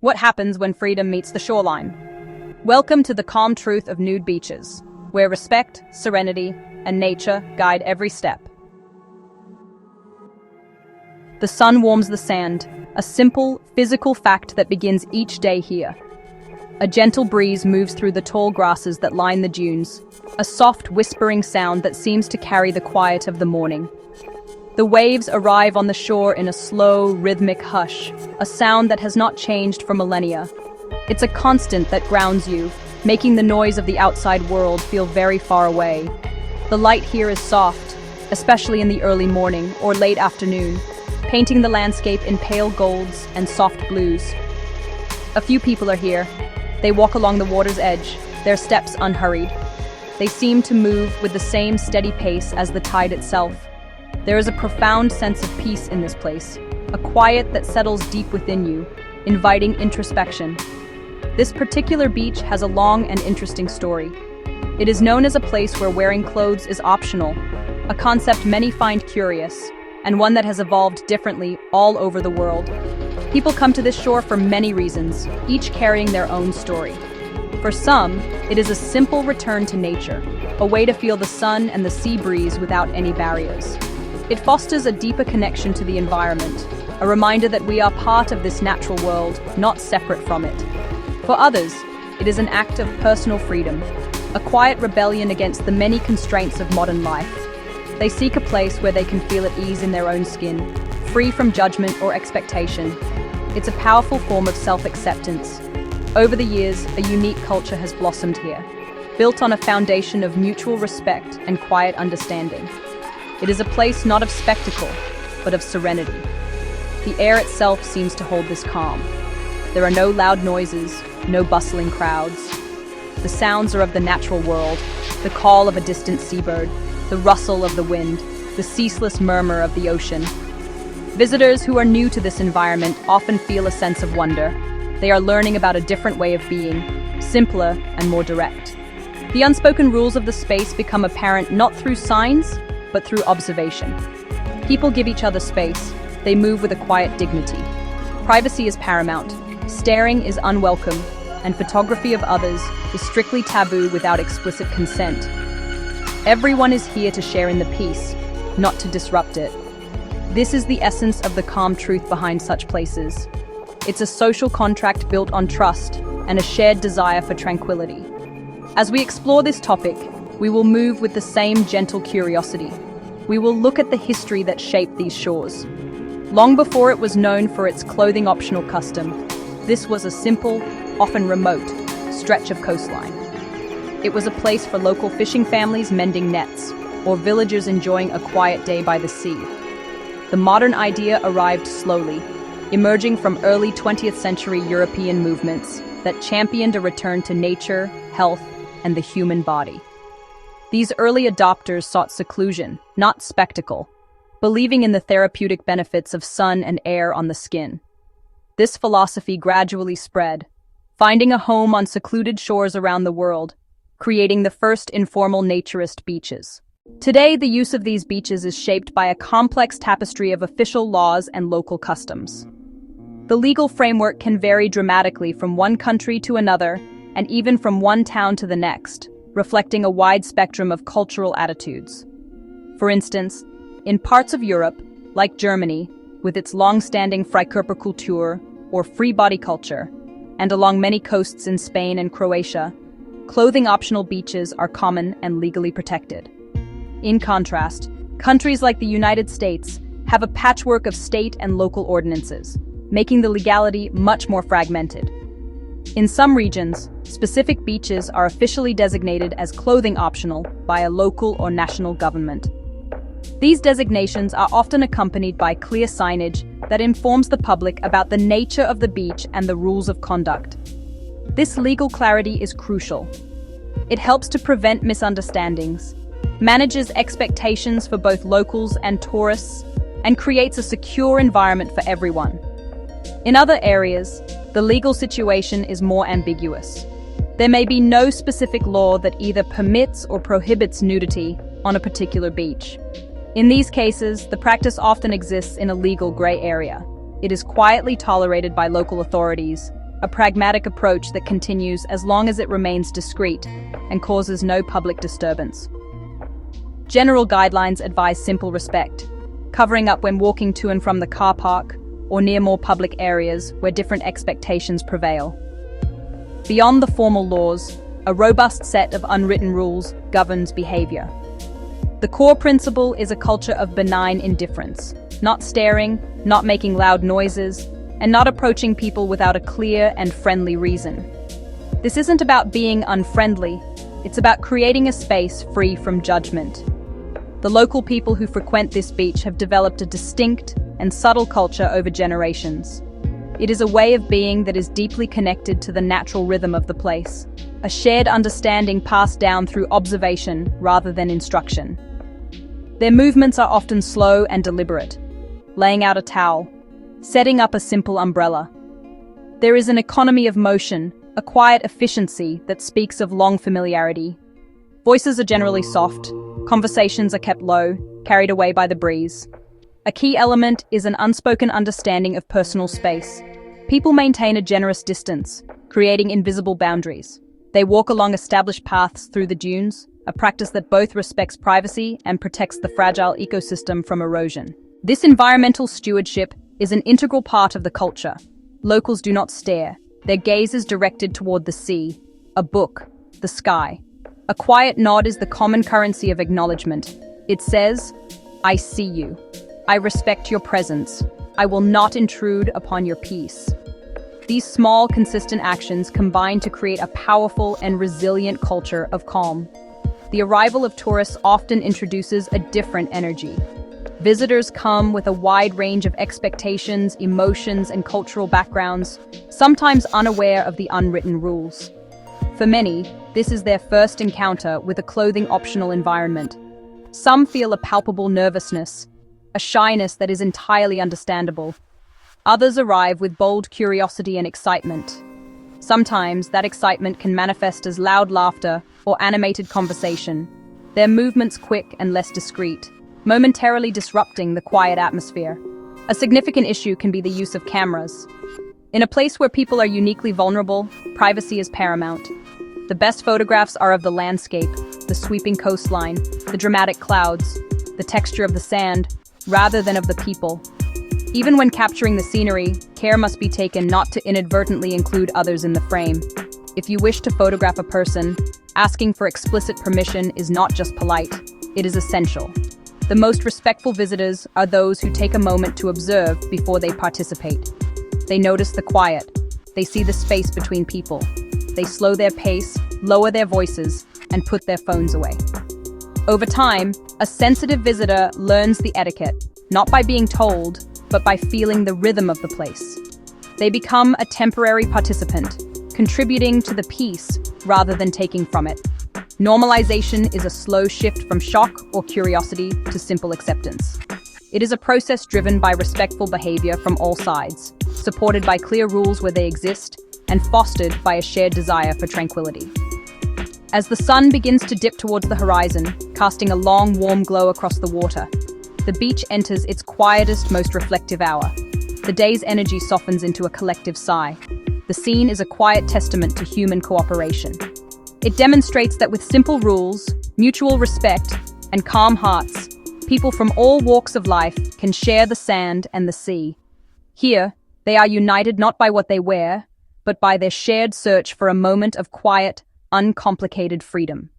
What happens when freedom meets the shoreline? Welcome to the calm truth of nude beaches, where respect, serenity, and nature guide every step. The sun warms the sand, a simple, physical fact that begins each day here. A gentle breeze moves through the tall grasses that line the dunes, a soft, whispering sound that seems to carry the quiet of the morning. The waves arrive on the shore in a slow, rhythmic hush, a sound that has not changed for millennia. It's a constant that grounds you, making the noise of the outside world feel very far away. The light here is soft, especially in the early morning or late afternoon, painting the landscape in pale golds and soft blues. A few people are here. They walk along the water's edge, their steps unhurried. They seem to move with the same steady pace as the tide itself. There is a profound sense of peace in this place, a quiet that settles deep within you, inviting introspection. This particular beach has a long and interesting story. It is known as a place where wearing clothes is optional, a concept many find curious, and one that has evolved differently all over the world. People come to this shore for many reasons, each carrying their own story. For some, it is a simple return to nature, a way to feel the sun and the sea breeze without any barriers. It fosters a deeper connection to the environment, a reminder that we are part of this natural world, not separate from it. For others, it is an act of personal freedom, a quiet rebellion against the many constraints of modern life. They seek a place where they can feel at ease in their own skin, free from judgment or expectation. It's a powerful form of self-acceptance. Over the years, a unique culture has blossomed here, built on a foundation of mutual respect and quiet understanding. It is a place not of spectacle, but of serenity. The air itself seems to hold this calm. There are no loud noises, no bustling crowds. The sounds are of the natural world, the call of a distant seabird, the rustle of the wind, the ceaseless murmur of the ocean. Visitors who are new to this environment often feel a sense of wonder. They are learning about a different way of being, simpler and more direct. The unspoken rules of the space become apparent not through signs, but through observation. People give each other space. They move with a quiet dignity. Privacy is paramount. Staring is unwelcome, and photography of others is strictly taboo without explicit consent. Everyone is here to share in the peace, not to disrupt it. This is the essence of the calm truth behind such places. It's a social contract built on trust and a shared desire for tranquility. As we explore this topic, we will move with the same gentle curiosity. We will look at the history that shaped these shores. Long before it was known for its clothing-optional custom, this was a simple, often remote, stretch of coastline. It was a place for local fishing families mending nets, or villagers enjoying a quiet day by the sea. The modern idea arrived slowly, emerging from early 20th century European movements that championed a return to nature, health, and the human body. These early adopters sought seclusion, not spectacle, believing in the therapeutic benefits of sun and air on the skin. This philosophy gradually spread, finding a home on secluded shores around the world, creating the first informal naturist beaches. Today, the use of these beaches is shaped by a complex tapestry of official laws and local customs. The legal framework can vary dramatically from one country to another, and even from one town to the next, reflecting a wide spectrum of cultural attitudes. For instance, in parts of Europe, like Germany, with its long-standing Freikörperkultur, or free body culture, and along many coasts in Spain and Croatia, clothing-optional beaches are common and legally protected. In contrast, countries like the United States have a patchwork of state and local ordinances, making the legality much more fragmented. In some regions, specific beaches are officially designated as clothing optional by a local or national government. These designations are often accompanied by clear signage that informs the public about the nature of the beach and the rules of conduct. This legal clarity is crucial. It helps to prevent misunderstandings, manages expectations for both locals and tourists, and creates a secure environment for everyone. In other areas, the legal situation is more ambiguous. There may be no specific law that either permits or prohibits nudity on a particular beach. In these cases, the practice often exists in a legal gray area. It is quietly tolerated by local authorities, a pragmatic approach that continues as long as it remains discreet and causes no public disturbance. General guidelines advise simple respect, covering up when walking to and from the car park or near more public areas where different expectations prevail. Beyond the formal laws, a robust set of unwritten rules governs behavior. The core principle is a culture of benign indifference, not staring, not making loud noises, and not approaching people without a clear and friendly reason. This isn't about being unfriendly, it's about creating a space free from judgment. The local people who frequent this beach have developed a distinct and subtle culture over generations. It is a way of being that is deeply connected to the natural rhythm of the place, a shared understanding passed down through observation rather than instruction. Their movements are often slow and deliberate, laying out a towel, setting up a simple umbrella. There is an economy of motion, a quiet efficiency that speaks of long familiarity. Voices are generally soft, conversations are kept low, carried away by the breeze. A key element is an unspoken understanding of personal space. People maintain a generous distance, creating invisible boundaries. They walk along established paths through the dunes, a practice that both respects privacy and protects the fragile ecosystem from erosion. This environmental stewardship is an integral part of the culture. Locals do not stare. Their gaze is directed toward the sea, a book, the sky. A quiet nod is the common currency of acknowledgement. It says, "I see you. I respect your presence. I will not intrude upon your peace." These small, consistent actions combine to create a powerful and resilient culture of calm. The arrival of tourists often introduces a different energy. Visitors come with a wide range of expectations, emotions, and cultural backgrounds, sometimes unaware of the unwritten rules. For many, this is their first encounter with a clothing-optional environment. Some feel a palpable nervousness, a shyness that is entirely understandable. Others arrive with bold curiosity and excitement. Sometimes that excitement can manifest as loud laughter or animated conversation, their movements quick and less discreet, momentarily disrupting the quiet atmosphere. A significant issue can be the use of cameras. In a place where people are uniquely vulnerable, privacy is paramount. The best photographs are of the landscape, the sweeping coastline, the dramatic clouds, the texture of the sand, rather than of the people. Even when capturing the scenery, care must be taken not to inadvertently include others in the frame. If you wish to photograph a person, asking for explicit permission is not just polite, it is essential. The most respectful visitors are those who take a moment to observe before they participate. They notice the quiet. They see the space between people. They slow their pace, lower their voices, and put their phones away. Over time, a sensitive visitor learns the etiquette, not by being told, but by feeling the rhythm of the place. They become a temporary participant, contributing to the peace rather than taking from it. Normalization is a slow shift from shock or curiosity to simple acceptance. It is a process driven by respectful behavior from all sides, supported by clear rules where they exist, and fostered by a shared desire for tranquility. As the sun begins to dip towards the horizon, casting a long, warm glow across the water, the beach enters its quietest, most reflective hour. The day's energy softens into a collective sigh. The scene is a quiet testament to human cooperation. It demonstrates that with simple rules, mutual respect, and calm hearts, people from all walks of life can share the sand and the sea. Here, they are united not by what they wear, but by their shared search for a moment of quiet, uncomplicated freedom.